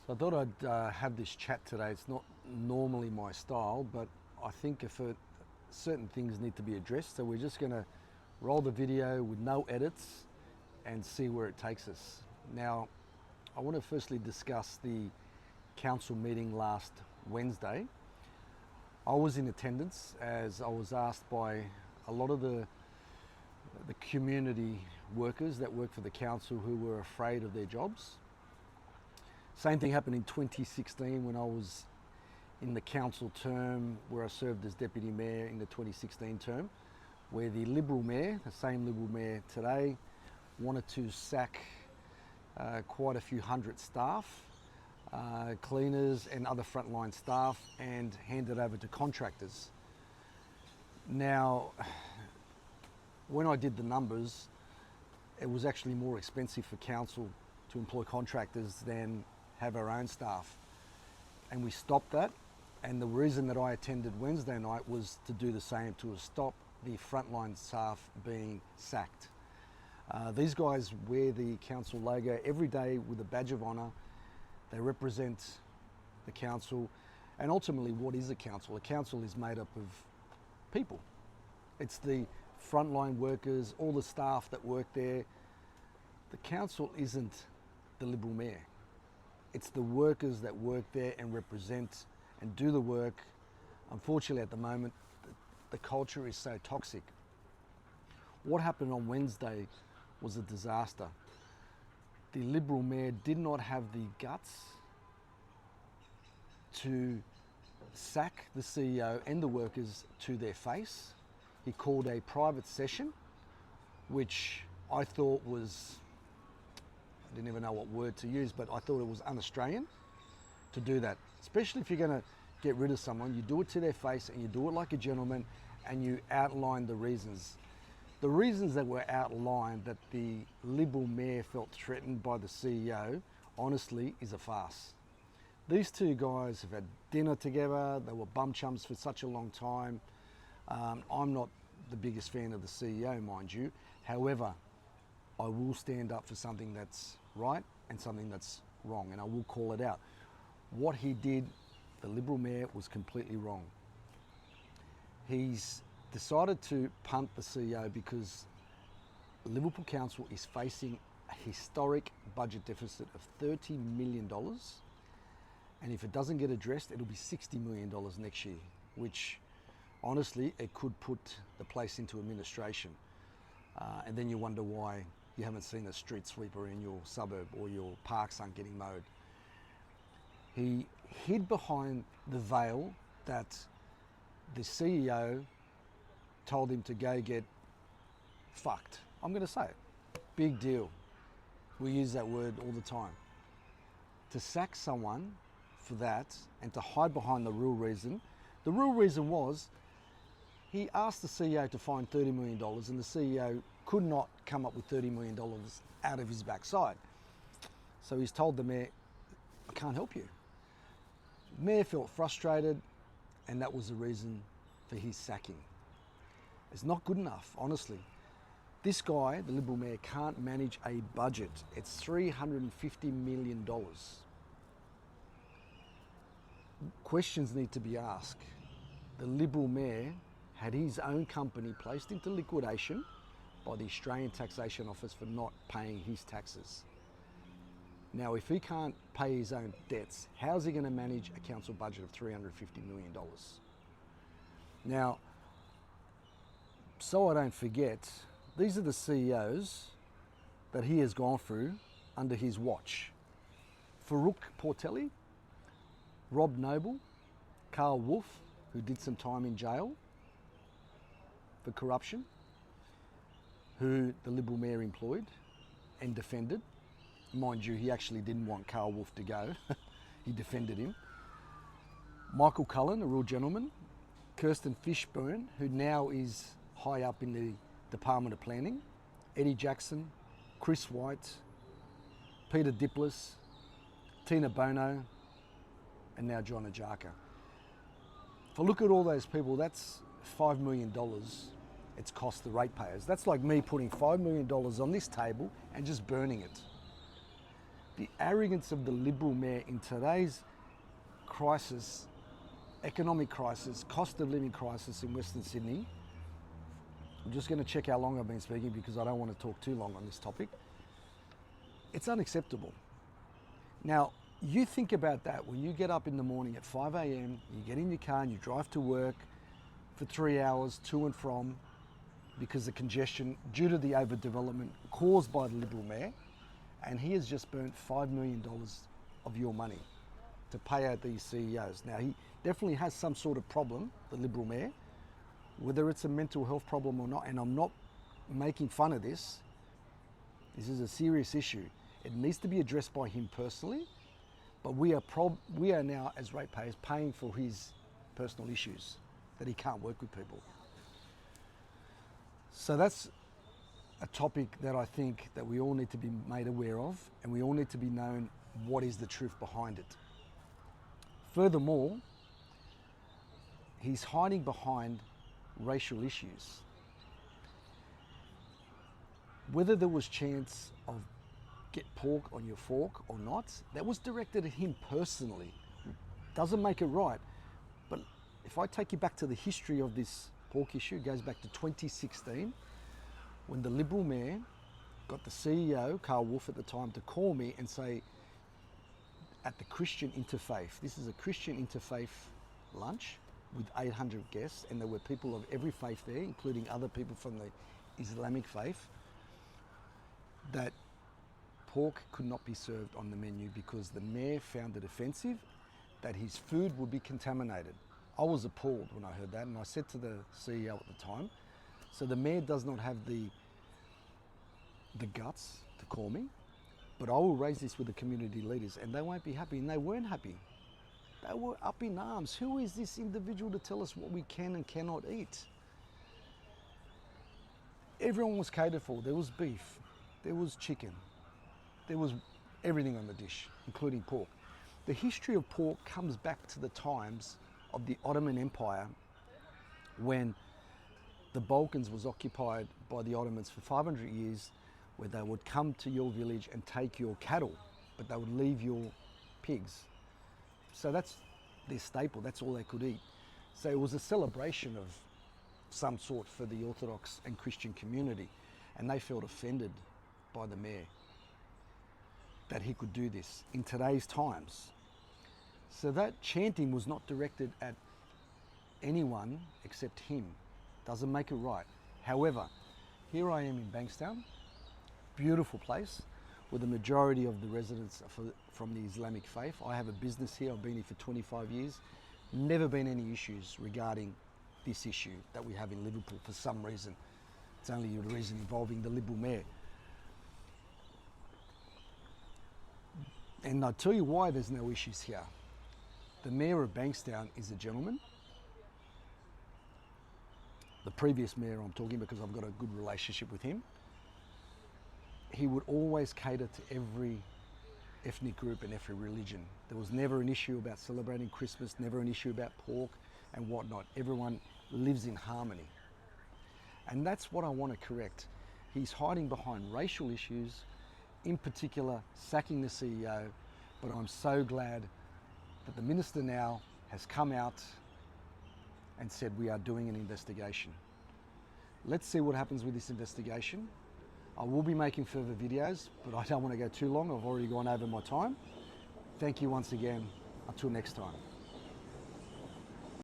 So I thought I'd have this chat today. It's not normally my style, but I think certain things need to be addressed. So we're just going to roll the video with no edits and see where it takes us. Now, I want to firstly discuss the council meeting last Wednesday. I was in attendance as I was asked by a lot of the community workers that work for the council who were afraid of their jobs. Same thing happened in 2016 when I was in the council term where I served as deputy mayor in the 2016 term, where the Liberal mayor, the same Liberal mayor today, wanted to sack quite a few hundred staff, cleaners and other frontline staff, and hand it over to contractors. Now, when I did the numbers, it was actually more expensive for council to employ contractors than have our own staff. And we stopped that. And the reason that I attended Wednesday night was to do the same, to stop the frontline staff being sacked. These guys wear the council logo every day with a badge of honour. They represent the council. And ultimately, what is a council? A council is made up of people. It's the frontline workers, all the staff that work there. The council isn't the Liberal mayor. It's the workers that work there and represent and do the work. Unfortunately, at the moment, the culture is so toxic. What happened on Wednesday was a disaster. The Liberal mayor did not have the guts to sack the CEO and the workers to their face. He called a private session, which I thought was, I didn't even know what word to use, but I thought it was un-Australian to do that. Especially if you're going to get rid of someone, you do it to their face and you do it like a gentleman and you outline the reasons. The reasons that were outlined that the Liberal mayor felt threatened by the CEO, honestly, is a farce. These two guys have had dinner together, they were bum chums for such a long time. I'm not the biggest fan of the CEO, mind you. However, I will stand up for something that's right and something that's wrong, and I will call it out. What he did, the Liberal mayor, was completely wrong. He's decided to punt the CEO because Liverpool Council is facing a historic budget deficit of $30 million. And if it doesn't get addressed, it'll be $60 million next year, which honestly, it could put the place into administration. And then you wonder why you haven't seen a street sweeper in your suburb or your parks aren't getting mowed. He hid behind the veil that the CEO told him to go get fucked. I'm going to say it. Big deal. We use that word all the time. To sack someone for that and to hide behind the real reason was he asked the CEO to find $30 million and the CEO could not come up with $30 million out of his backside. So he's told the mayor, I can't help you. The mayor felt frustrated and that was the reason for his sacking. It's not good enough, honestly. This guy, the Liberal mayor, can't manage a budget. It's $350 million. Questions need to be asked. The Liberal mayor had his own company placed into liquidation by the Australian Taxation Office for not paying his taxes. Now, if he can't pay his own debts, how's he going to manage a council budget of $350 million? Now, so I don't forget, these are the CEOs that he has gone through under his watch. Farouk Portelli, Rob Noble, Carl Wolf, who did some time in jail for corruption, who the Liberal mayor employed and defended. Mind you, he actually didn't want Carl Wolf to go. He defended him. Michael Cullen, a real gentleman. Kirsten Fishburne, who now is high up in the Department of Planning. Eddie Jackson, Chris White, Peter Diplis, Tina Bono, and now John Ajaka. If I look at all those people, that's $5 million it's cost the ratepayers. That's like me putting $5 million on this table and just burning it. The arrogance of the Liberal mayor in today's crisis, economic crisis, cost of living crisis in Western Sydney. I'm just going to check how long I've been speaking because I don't want to talk too long on this topic. It's unacceptable. Now, you think about that when you get up in the morning at 5 a.m, you get in your car and you drive to work for 3 hours to and from because of congestion due to the overdevelopment caused by the Liberal mayor, and he has just burnt $5 million of your money to pay out these CEOs. Now, he definitely has some sort of problem, the Liberal mayor, whether it's a mental health problem or not, and I'm not making fun of this. This is a serious issue. It needs to be addressed by him personally, but we are now, as ratepayers, paying for his personal issues, that he can't work with people. So that's a topic that I think that we all need to be made aware of, and we all need to be known what is the truth behind it. Furthermore, he's hiding behind racial issues. Whether there was chance of get pork on your fork or not, that was directed at him personally. Doesn't make it right. But if I take you back to the history of this pork issue, it goes back to 2016, when the Liberal mayor got the CEO, Carl Wolf at the time, to call me and say, at the Christian Interfaith, this is a Christian Interfaith lunch with 800 guests, and there were people of every faith there, including other people from the Islamic faith, that pork could not be served on the menu because the mayor found it offensive that his food would be contaminated. I was appalled when I heard that, and I said to the CEO at the time, so the mayor does not have the guts to call me, but I will raise this with the community leaders, and they won't be happy, and they weren't happy. They were up in arms. Who is this individual to tell us what we can and cannot eat? Everyone was catered for. There was beef, there was chicken, there was everything on the dish, including pork. The history of pork comes back to the times of the Ottoman Empire, when the Balkans was occupied by the Ottomans for 500 years, where they would come to your village and take your cattle, but they would leave your pigs. So that's their staple, that's all they could eat. So it was a celebration of some sort for the Orthodox and Christian community, and they felt offended by the mayor that he could do this in today's times. So that chanting was not directed at anyone except him. Doesn't make it right. However, here I am in Bankstown, beautiful place, where the majority of the residents are from the Islamic faith. I have a business here, I've been here for 25 years. Never been any issues regarding this issue that we have in Liverpool for some reason. It's only a reason involving the Liberal mayor. And I'll tell you why there's no issues here. The mayor of Bankstown is a gentleman. The previous mayor I'm talking, because I've got a good relationship with him. He would always cater to every ethnic group and every religion. There was never an issue about celebrating Christmas, never an issue about pork and whatnot. Everyone lives in harmony. And that's what I want to correct. He's hiding behind racial issues, in particular sacking the CEO, but I'm so glad that the minister now has come out and said we are doing an investigation. Let's see what happens with this investigation. I will be making further videos, but I don't want to go too long. I've already gone over my time. Thank you once again. Until next time.